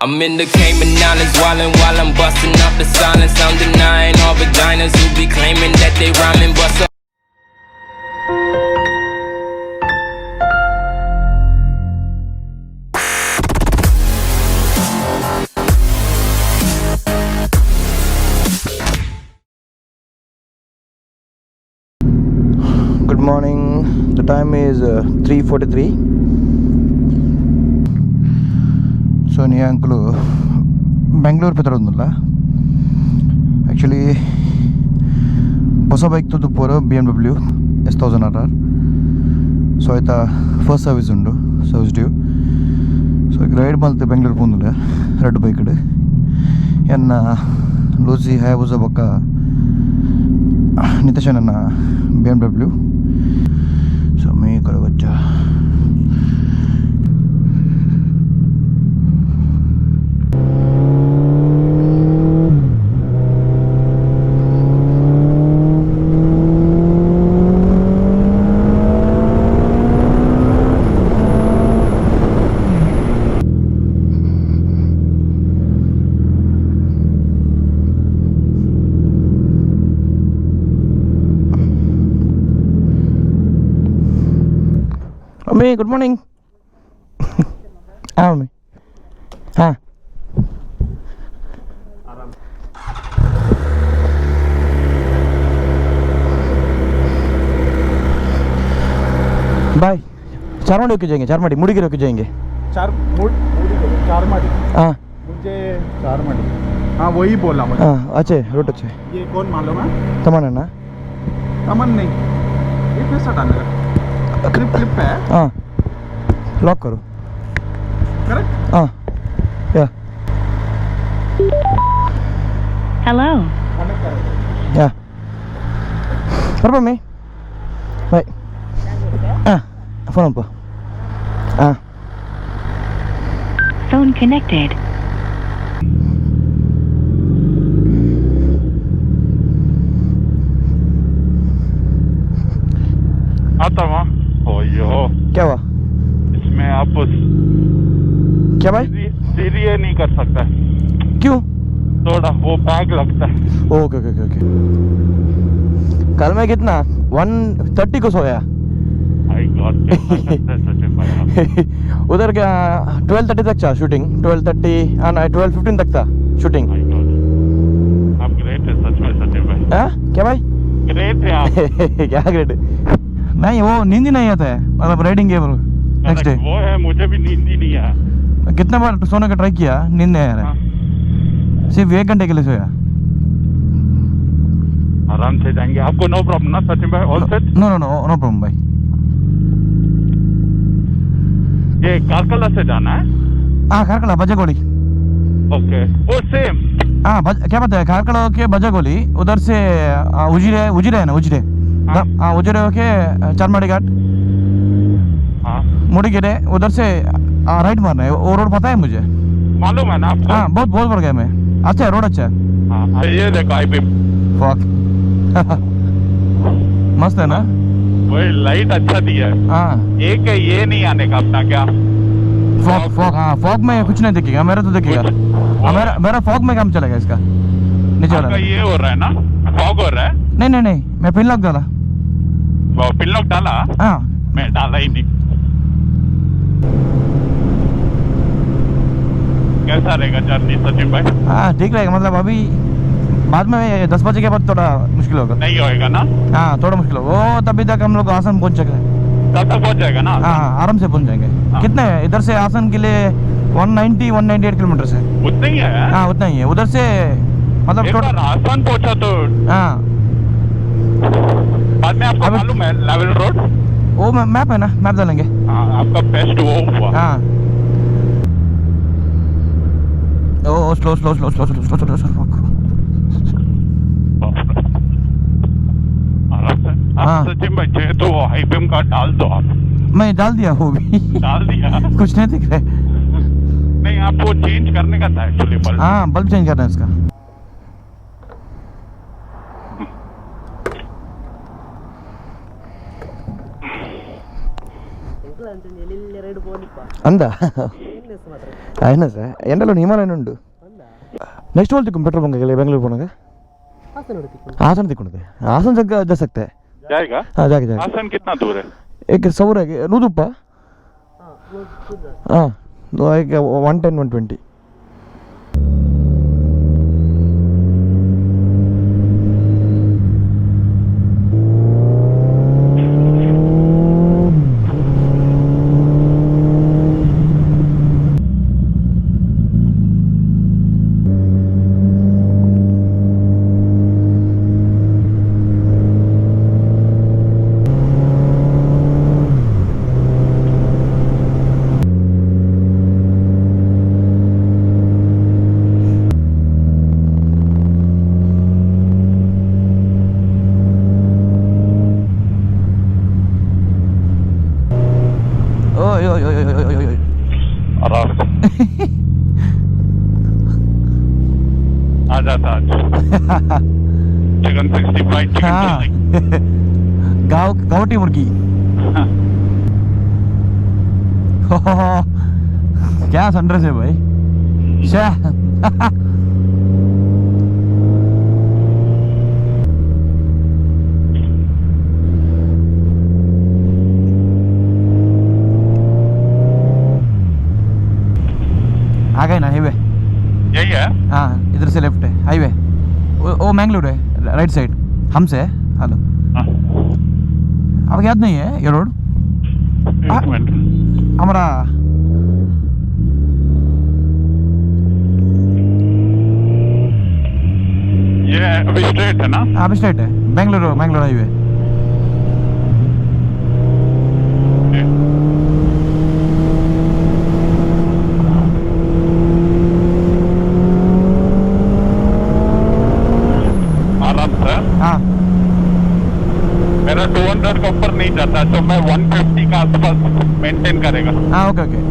I'm in the Cayman Islands wildin' while I'm busting up the silence. I'm denying all vaginas who be claiming that they rhyming, but so Good morning. The time is 3:43. So నీ అంకులు బెంగళూరు పెద్దరుందిಲ್ಲ actually ಹೊಸ bike ತುದುಪೋರು BMW S1000RR. So ಆಯ್ತಾ first service ಉಂಡು service due. So ಈಗ ride ಮಲ್ತೆ ಬೆಂಗಳೂರು ಪೋಂದುಲ್ಲ ರೆಡ್ ಬೈಕ್ ಎನ್ನ ಲೂಸಿ ಹ್ಯಾಬುಸ ಬೊಕ್ಕ ನಿತೇಶ ನನ್ನ BMW. ಸೊ ಮೇ ಕರವಚ್ಚ मम्मी. Good morning. हाँ मम्मी. हाँ बाय. चारमाड़ी होके जाएंगे. चारमाड़ी मुड़ी के होके जाएंगे. चारमाड़ी. हाँ मुझे चारमाड़ी. हाँ वही बोला मुझे. हाँ अच्छे रूट अच्छे. ये कौन मालूम है? तमन है ना? तमन नहीं, ये पैसा डालने का क्लिप है. हाँ लॉक करो. करेक्ट. हाँ या Hello. कनेक्ट करें. या पर मम्मी बाय. हाँ फोन पर. हाँ Phone connected. आता वहाँ. ओयो क्या हुआ? इसमें आप क्या भाई? सीधी नहीं कर सकता. क्यों? थोड़ा वो बैग लगता है. Okay okay okay okay. कल मैं कितना 1:30 को सोया. आई गॉड. सचिन भाई उधर क्या 12:30 तक था शूटिंग. 12:30 हाँ 12:15 तक था शूटिंग. आई गॉड. आप ग्रेट है सच में सचिन भाई. हाँ क्या भाई? ग्रेट है आप. क्या ग्रेट? नहीं वो नींद ही नहीं आता है मतलब राइडिंग के नेक्स्ट डे. वो है, मुझे भी नींद ही नहीं आया. कितना बार सोने का ट्राई किया नींद नहीं आ रहा है. सिर्फ 1 घंटे के लिए सोया. आराम से जाएंगे. आपको नो प्रॉब्लम ना सचिन भाई? All set. No no no no problem भाई. ये कारकला से जाना है. हाँ खारकला बजागोली. ओके वो सेम. हाँ क्या पता है खारकला के बजागोली उधर से उजिरे उजिरे है ना उजिरे. हाँ उजिरे होके चारमाड़ी घाट. हाँ मुड़ी गिरे उधर से राइट मारना है. वो रोड पता है मुझे. मालूम है ना आपको? हाँ बहुत बहुत बढ़ गया मैं. अच्छा है रोड अच्छा है. हाँ ये देखो आईपीएम. फक मस्त है ना. वही लाइट अच्छा दिया है. हाँ एक है ये नहीं आने का अपना क्या फॉग फॉग. हाँ फॉग में कुछ नहीं दिखेगा. मेरा तो दिखेगा. मेरा फॉग में काम चलेगा इसका नीचे वाला. आपका ये हो रहा है ना फॉग हो रहा है. नहीं नहीं नहीं मैं पिन लॉक डाला. वो पिन लॉक डाला. हाँ मैं डाला ही नहीं. कैसा रहेगा जर्नी सचिन भाई? हाँ ठीक रहेगा मतलब अभी बाद में 10 बजे के बाद थोड़ा मुश्किल होगा. नहीं होएगा ना? हाँ थोड़ा मुश्किल होगा. वो तभी तक हम लोग आसन पहुंच सके. कब तक पहुंच जाएगा ना? हाँ आराम से पहुंच जाएंगे. हाँ. कितने है इधर से आसन के लिए? 198 किलोमीटर से. उतना ही है. हाँ उतना ही है उधर से मतलब एक बार आसान पहुंचा तो. हाँ बाद में आपको मालूम है लेवल रोड. वो मैप है ना मैप डालेंगे. हाँ आपका बेस्ट वो हुआ. हाँ ओ slow slow slow slow slow slow slow. आप सचिन भाई चाहिए तो आईपीएम का डाल दो आप. मैं डाल दिया वो भी. डाल दिया. कुछ नहीं दिख रहा है. नहीं आपको चेंज करने का था एक्चुअली बल्ब. हाँ बल्ब चेंज करना है इसका. ಅಂದ అయినా సార్ ఎండలో హిమాలయన్ ಉಂಟು ನೆಕ್ಸ್ಟ್ ಹೋಲ್ ತಿಕ್ಕೊಂಡು ಪೆಟ್ರೋಲ್ ಬಂಕ್ ಬೆಂಗಳೂರು ಪೋನಾಗ हासन तिक्ಕೊಂಡು हासन जगह जा सकते हैं जाएगा हाँ जाएगा हासन कितना दूर है एक सौर है नूदुप्पा हाँ 110 120 आ जाता आज चिकन 65 चिकन गावटी मुर्गी क्या सनराइज है भाई आ गए ना हाईवे यही है हाँ इधर से लेफ्ट है हाईवे वो मैंगलोर है राइट साइड हमसे है हेलो आपको याद नहीं है ये रोड एक मिनट हमारा ये अभी स्ट्रेट है ना अभी स्ट्रेट है मैंगलोर हाईवे हाँ मेरा 200 के ऊपर नहीं जाता तो मैं 150 का आसपास मेंटेन करेगा हाँ ओके ओके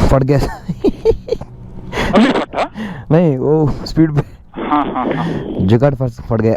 फट गया अभी फटा नहीं वो स्पीड पे हाँ हाँ हाँ जगाड़ फट गया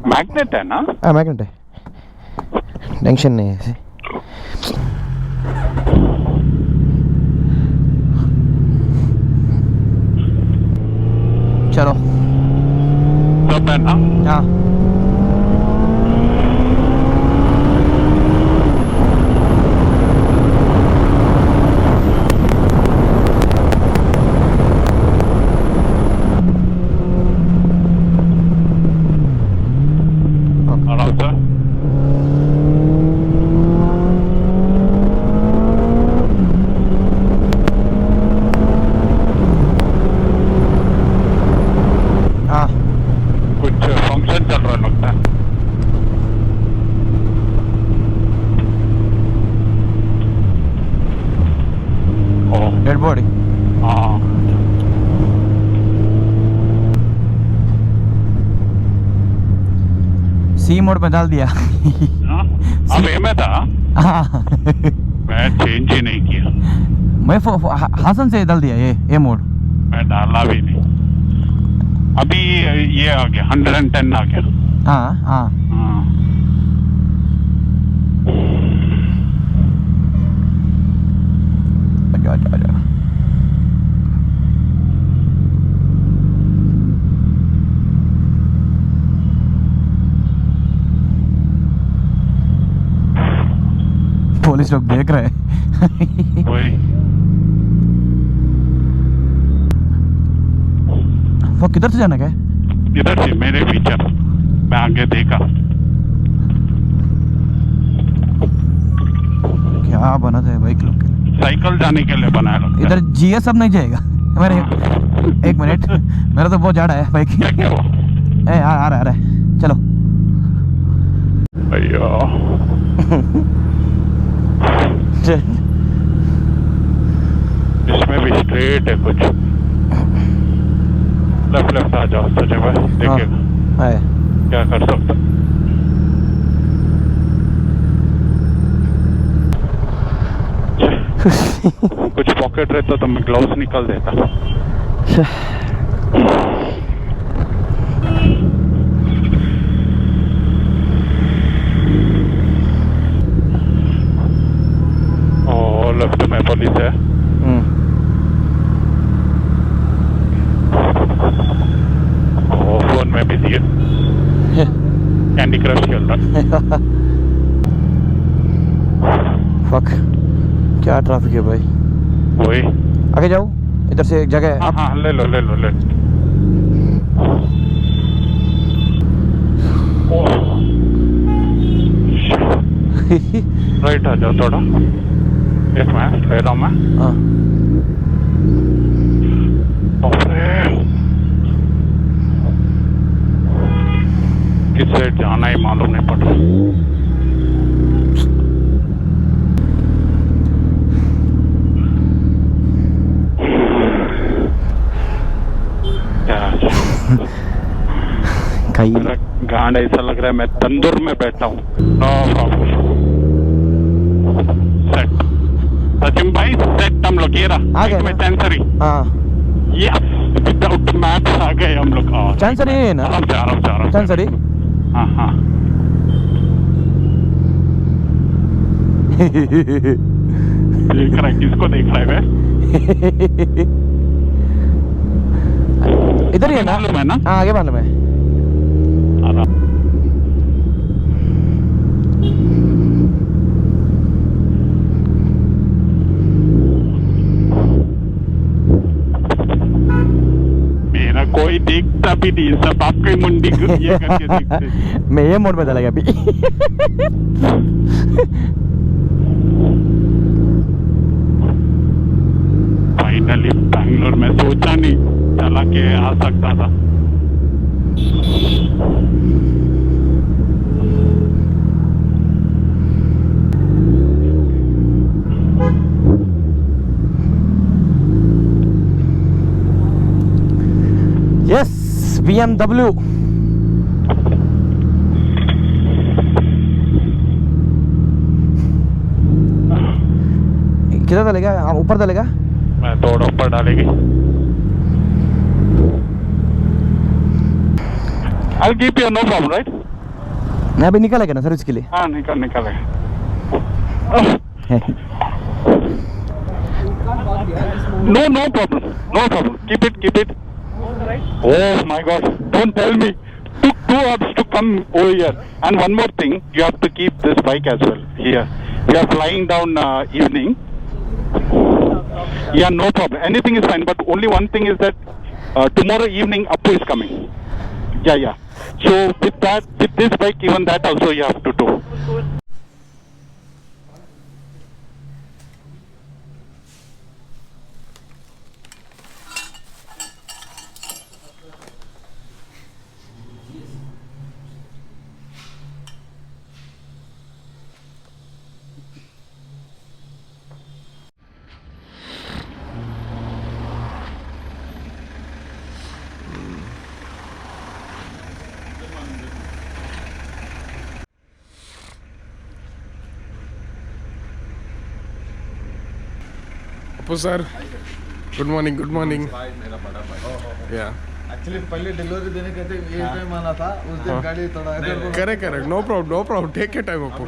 मैग्नेट है ना हाँ मैग्नेट है टेंशन नहीं है ऐसे चलो सब है ना? हाँ आराम से। हाँ कुछ फंक्शन चल रहा लगता है। ओ डेड बॉडी हाँ सी मोड पे डाल दिया हाँ? अब ये में था, हाँ मैं चेंज ही नहीं किया। मैं हासन से डाल दिया ये मोड मैं डाला भी नहीं। अभी ये आ गया 110 आ गया। हाँ हाँ हाँ आजा। पुलिस लोग देख रहे हैं वही वो किधर से जाना क्या है? इधर से मेरे पीछे मैं आगे देखा। क्या बना था बाइक लोग के लिए? साइकिल जाने के लिए बनाया लगता है। इधर जीएस अब नहीं जाएगा मेरे। एक मिनट मेरा तो बहुत जाड़ा है बाइक। क्या क्या हुआ? आ रहा है चलो। अयो इसमें भी स्ट्रेट है कुछ। लेफ्ट आ जाओ सचे भाई, देखिएगा है क्या कर सकता। कुछ पॉकेट रहता तो मैं ग्लव्स निकाल देता। ओ लेफ्ट में पुलिस है। ओ फोन में बिजी है, कैंडी क्रश खेल रहा। फक क्या ट्रैफिक है भाई। वही आगे जाओ, इधर से एक जगह है। हाँ हाँ ले लो ले लो ले लो। राइट आ जाओ थोड़ा। एक मिनट ले रहा हूँ मैं। हाँ किस साइड जाना ही मालूम नहीं पड़ रहा। कहीं गांड ऐसा लग रहा है मैं तंदूर में बैठा हूँ। No problem. सेट सचिन भाई सेट हम लोग ये रहा आ गए में टेंसरी। हाँ विदाउट मैप्स आ गए हम लोग। चांसरी है ना? आराम से चांसरी हाँ हाँ देख रहा है किसको देख रहा है वे? इधर ही है ना? मालूम है ना? हाँ आगे मालूम है। मेरा कोई देखता भी नहीं, सब आपके मुंडी को ये करके देखते। मैं ये मोड में डालेगा अभी। फाइनली बैंगलोर में सोचा नहीं चला के आ सकता था। यस BMW किधर डालेगा? ऊपर डालेगा? मैं थोड़ा ऊपर डालेगी। I'll keep you no problem, right? मैं अभी निकलेगा ना सर्विस के लिए? हाँ निकलेगा। No problem. Keep it. Oh my God! Don't tell me. Took 2 hours to come over here. And one more thing, you have to keep this bike as well here. We are flying down evening. Yeah, no problem. Anything is fine. But only one thing is that tomorrow evening APPU is coming. Yeah. So with this bike, even that also you have to do. APPU sir, good morning. Yeah. Actually पहले delivery देने के थे ये time आना था उस दिन गाड़ी थोड़ा Correct. No problem. Take your time, APPU.